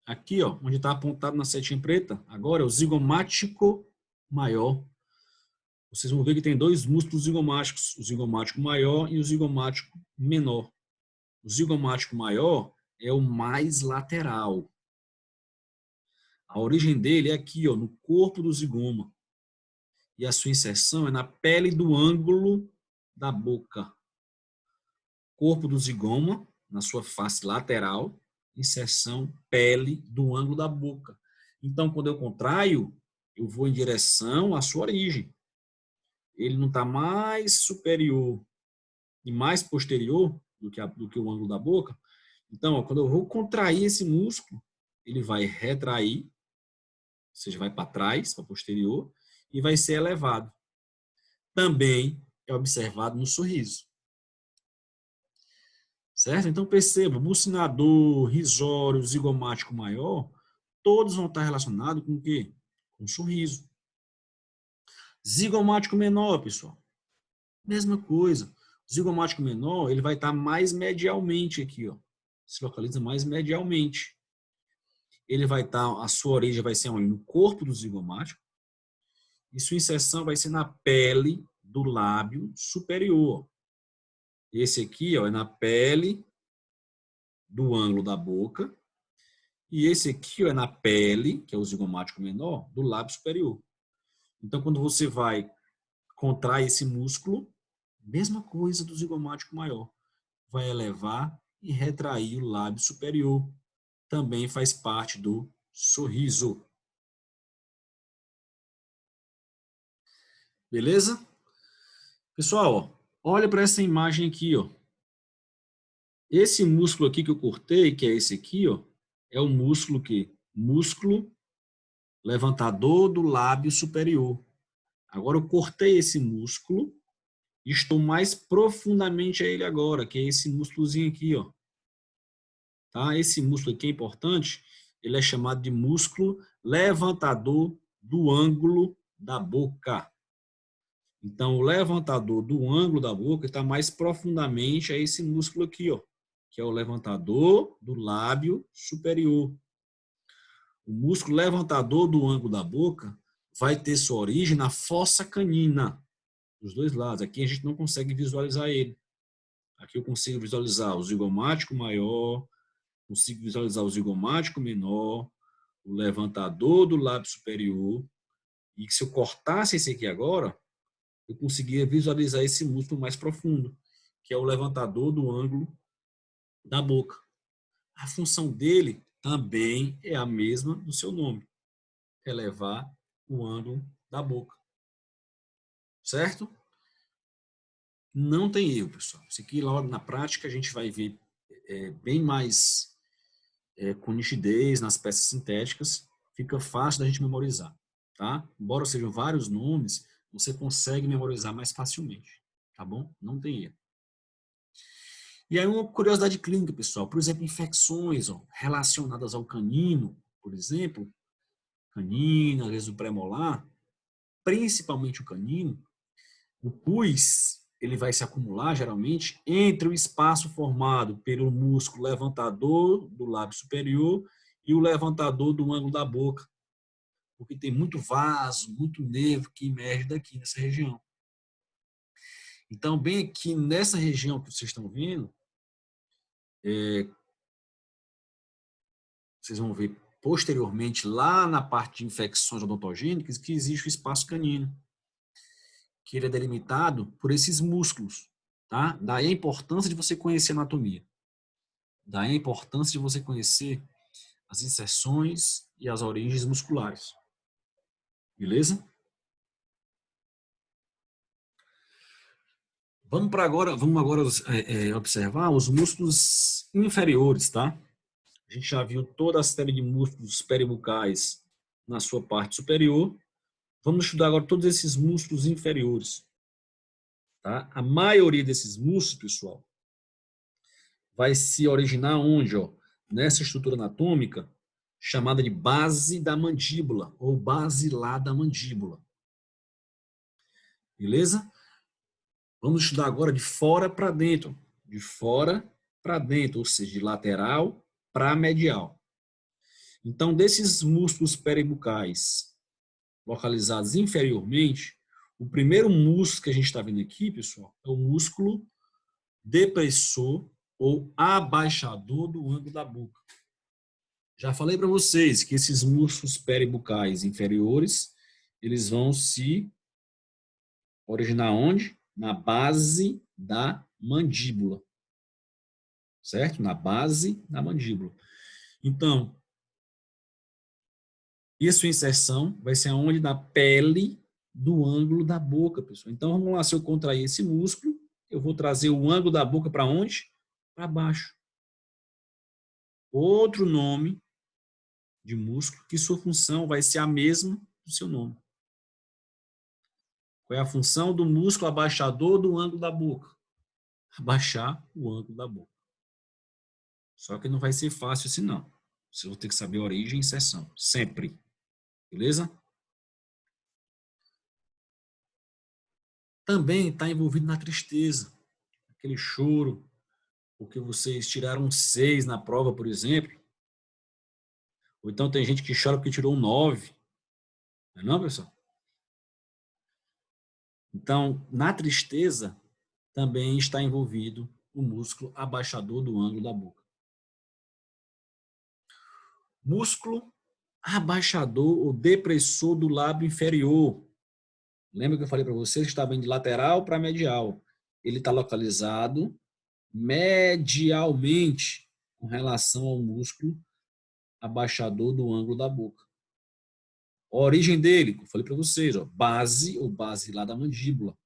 aqui, ó, onde está apontado na setinha preta, agora é o zigomático maior. Vocês vão ver que tem dois músculos zigomáticos, o zigomático maior e o zigomático menor. O zigomático maior é o mais lateral. A origem dele é aqui, ó, no corpo do zigoma. E a sua inserção é na pele do ângulo da boca. Corpo do zigoma, na sua face lateral, inserção pele do ângulo da boca. Então, quando eu contraio, eu vou em direção à sua origem. Ele não está mais superior e mais posterior do que o ângulo da boca. Então, ó, quando eu vou contrair esse músculo, ele vai retrair, ou seja, vai para trás, para posterior, e vai ser elevado. Também é observado no sorriso. Certo? Então, perceba, bucinador, risório, zigomático maior, todos vão estar relacionados com o quê? Com o sorriso. Zigomático menor, pessoal. Mesma coisa. O zigomático menor, ele vai estar mais medialmente aqui, ó. Se localiza mais medialmente. Ele vai estar, a sua origem vai ser no corpo do zigomático e sua inserção vai ser na pele do lábio superior. Esse aqui, ó, é na pele do ângulo da boca E esse aqui ó, é na pele, que é o zigomático menor, do lábio superior. Então, quando você vai contrair esse músculo, mesma coisa do zigomático maior. Vai elevar e retrair o lábio superior. Também faz parte do sorriso. Beleza? Pessoal, ó, olha para essa imagem aqui, ó. Esse músculo aqui que eu cortei, que é esse aqui, ó, é o músculo que? Músculo levantador do lábio superior. Agora eu cortei esse músculo e estou mais profundamente a ele agora, que é esse músculozinho aqui, ó. Tá? Esse músculo aqui é importante, ele é chamado de músculo levantador do ângulo da boca. Então, o levantador do ângulo da boca está mais profundamente a esse músculo aqui, ó, que é o levantador do lábio superior. O músculo levantador do ângulo da boca vai ter sua origem na fossa canina, dos dois lados. Aqui a gente não consegue visualizar ele. Aqui eu consigo visualizar o zigomático maior, consigo visualizar o zigomático menor, o levantador do lábio superior. E se eu cortasse esse aqui agora, eu conseguia visualizar esse músculo mais profundo, que é o levantador do ângulo da boca. A função dele também é a mesma do seu nome, elevar o ângulo da boca. Certo? Não tem erro, pessoal. Isso aqui, logo na prática, a gente vai ver bem mais com nitidez nas peças sintéticas. Fica fácil da gente memorizar. Tá? Embora sejam vários nomes, você consegue memorizar mais facilmente. Tá bom? Não tem erro. E aí uma curiosidade clínica, pessoal. Por exemplo, infecções relacionadas ao canino, por exemplo, canino, às vezes o premolar, principalmente o canino, o pus ele vai se acumular, geralmente, entre o espaço formado pelo músculo levantador do lábio superior e o levantador do ângulo da boca, porque tem muito vaso, muito nervo que emerge daqui, nessa região. Então, bem aqui nessa região que vocês estão vendo, vocês vão ver posteriormente, lá na parte de infecções odontogênicas, que existe o espaço canino, que ele é delimitado por esses músculos. Tá? Daí a importância de você conhecer a anatomia. Daí a importância de você conhecer as inserções e as origens musculares. Beleza? Vamos agora observar os músculos inferiores, tá? A gente já viu toda a série de músculos peribucais na sua parte superior. Vamos estudar agora todos esses músculos inferiores. Tá? A maioria desses músculos, pessoal, vai se originar onde? Ó? Nessa estrutura anatômica chamada de base da mandíbula ou basilar da mandíbula. Beleza? Vamos estudar agora de fora para dentro. De fora para dentro, ou seja, de lateral para medial. Então, desses músculos peribucais localizados inferiormente, o primeiro músculo que a gente está vendo aqui, pessoal, é o músculo depressor ou abaixador do ângulo da boca. Já falei para vocês que esses músculos peribucais inferiores, eles vão se originar onde? Na base da mandíbula. Certo? Na base da mandíbula. Então, e a sua inserção vai ser onde? Na pele do ângulo da boca, pessoal. Então, vamos lá, se eu contrair esse músculo, eu vou trazer o ângulo da boca para onde? Para baixo. Outro nome de músculo que sua função vai ser a mesma do seu nome. Qual é a função do músculo abaixador do ângulo da boca? Abaixar o ângulo da boca. Só que não vai ser fácil assim, não. Você vai ter que saber a origem e inserção. Sempre. Beleza? Também está envolvido na tristeza. Aquele choro. Porque vocês tiraram 6 na prova, por exemplo. Ou então tem gente que chora porque tirou um 9. Não é não, pessoal? Então, na tristeza, também está envolvido o músculo abaixador do ângulo da boca. Músculo abaixador ou depressor do lábio inferior. Lembra que eu falei para vocês que estava indo de lateral para medial? Ele está localizado medialmente com relação ao músculo abaixador do ângulo da boca. A origem dele, que eu falei para vocês, ó, base ou basilar da mandíbula.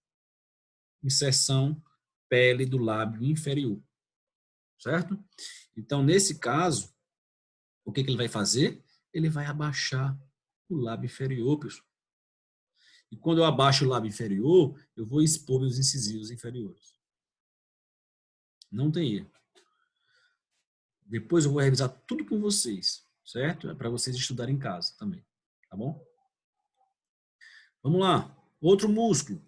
Inserção pele do lábio inferior. Certo? Então, nesse caso, o que ele vai fazer? Ele vai abaixar o lábio inferior, pessoal. E quando eu abaixo o lábio inferior, eu vou expor meus incisivos inferiores. Não tem erro. Depois eu vou revisar tudo com vocês, certo? É para vocês estudarem em casa também, tá bom? Vamos lá. Outro músculo,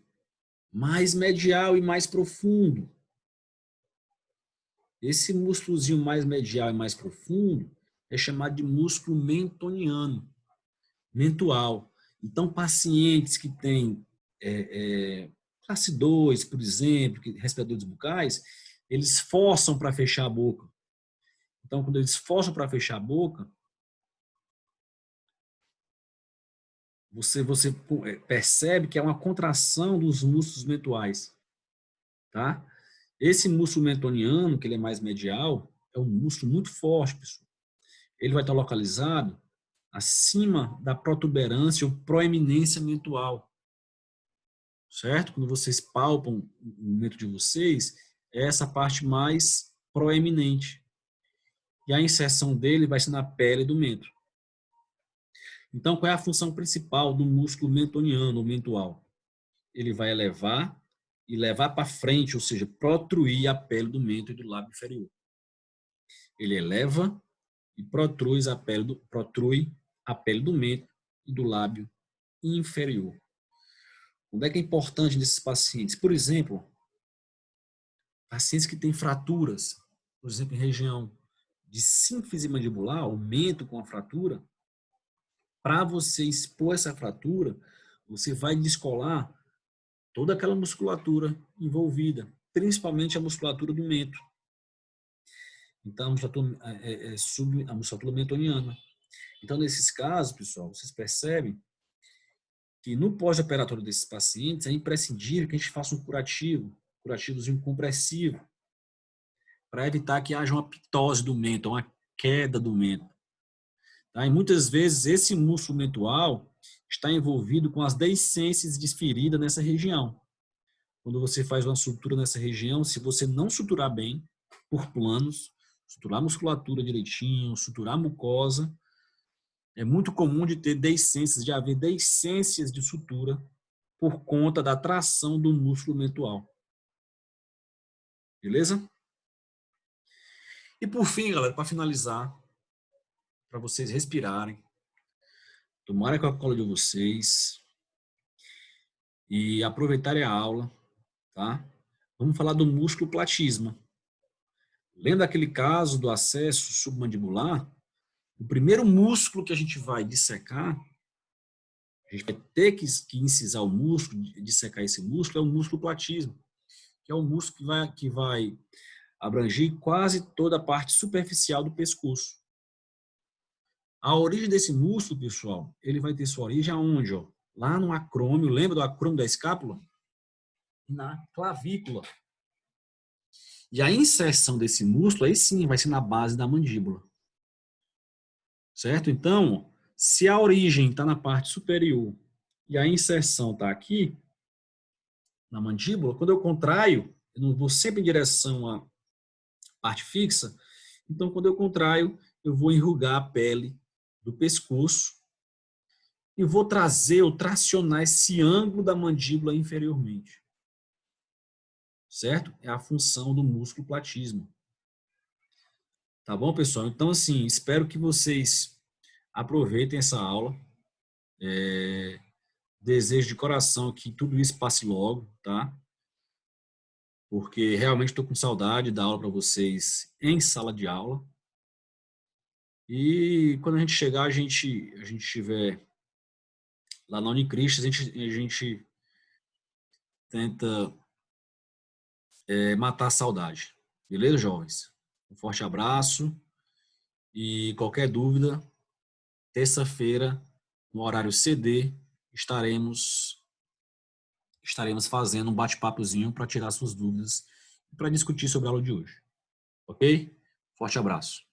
mais medial e mais profundo. Esse músculozinho mais medial e mais profundo é chamado de músculo mentoniano, mentual. Então, pacientes que têm classe 2, por exemplo, respiradores bucais, eles forçam para fechar a boca. Então, quando eles forçam para fechar a boca, você percebe que é uma contração dos músculos mentuais, tá? Esse músculo mentoniano, que ele é mais medial, é um músculo muito forte, pessoal. Ele vai estar localizado acima da protuberância ou proeminência mentual, certo? Quando vocês palpam o mento de vocês, é essa parte mais proeminente. E a inserção dele vai ser na pele do mento. Então, qual é a função principal do músculo mentoniano ou mentual? Ele vai elevar e levar para frente, ou seja, protruir a pele do mento e do lábio inferior. Ele eleva e protrui a pele do mento e do lábio inferior. Onde é que é importante nesses pacientes? Por exemplo, pacientes que têm fraturas, por exemplo, em região de sínfise mandibular, aumento com a fratura, para você expor essa fratura, você vai descolar toda aquela musculatura envolvida, principalmente a musculatura do mento. Então, a musculatura mentoniana. Então, nesses casos, pessoal, vocês percebem que no pós-operatório desses pacientes é imprescindível que a gente faça um curativozinho compressivo, para evitar que haja uma pitose do mento, uma queda do mento. Tá? E muitas vezes esse músculo mentual está envolvido com as deiscências de ferida nessa região. Quando você faz uma sutura nessa região, se você não suturar bem, por planos, suturar a musculatura direitinho, suturar a mucosa, é muito comum de haver deiscências de sutura por conta da tração do músculo mentual. Beleza? E por fim, galera, para finalizar, para vocês respirarem, tomarem a Coca-Cola de vocês e aproveitarem a aula, tá? Vamos falar do músculo platisma. Lembra aquele caso do acesso submandibular? O primeiro músculo que a gente vai dissecar, a gente vai ter que incisar o músculo, dissecar esse músculo, é o músculo platismo, que é o músculo que vai abranger quase toda a parte superficial do pescoço. A origem desse músculo, pessoal, ele vai ter sua origem aonde? Ó? Lá no acrômio, lembra do acrômio da escápula? Na clavícula. E a inserção desse músculo, aí sim, vai ser na base da mandíbula. Certo? Então, se a origem está na parte superior e a inserção está aqui, na mandíbula, quando eu contraio, eu não vou sempre em direção à parte fixa, então quando eu contraio, eu vou enrugar a pele do pescoço e vou trazer ou tracionar esse ângulo da mandíbula inferiormente. Certo? É a função do músculo platismo. Tá bom, pessoal? Então, assim, espero que vocês aproveitem essa aula. Desejo de coração que tudo isso passe logo, tá? Porque realmente estou com saudade da aula para vocês em sala de aula. E quando a gente chegar, a gente estiver lá na Unicristos, a gente tenta matar a saudade. Beleza, jovens? Um forte abraço e qualquer dúvida, terça-feira, no horário CD, estaremos fazendo um bate-papozinho para tirar suas dúvidas e para discutir sobre a aula de hoje. Ok? Forte abraço.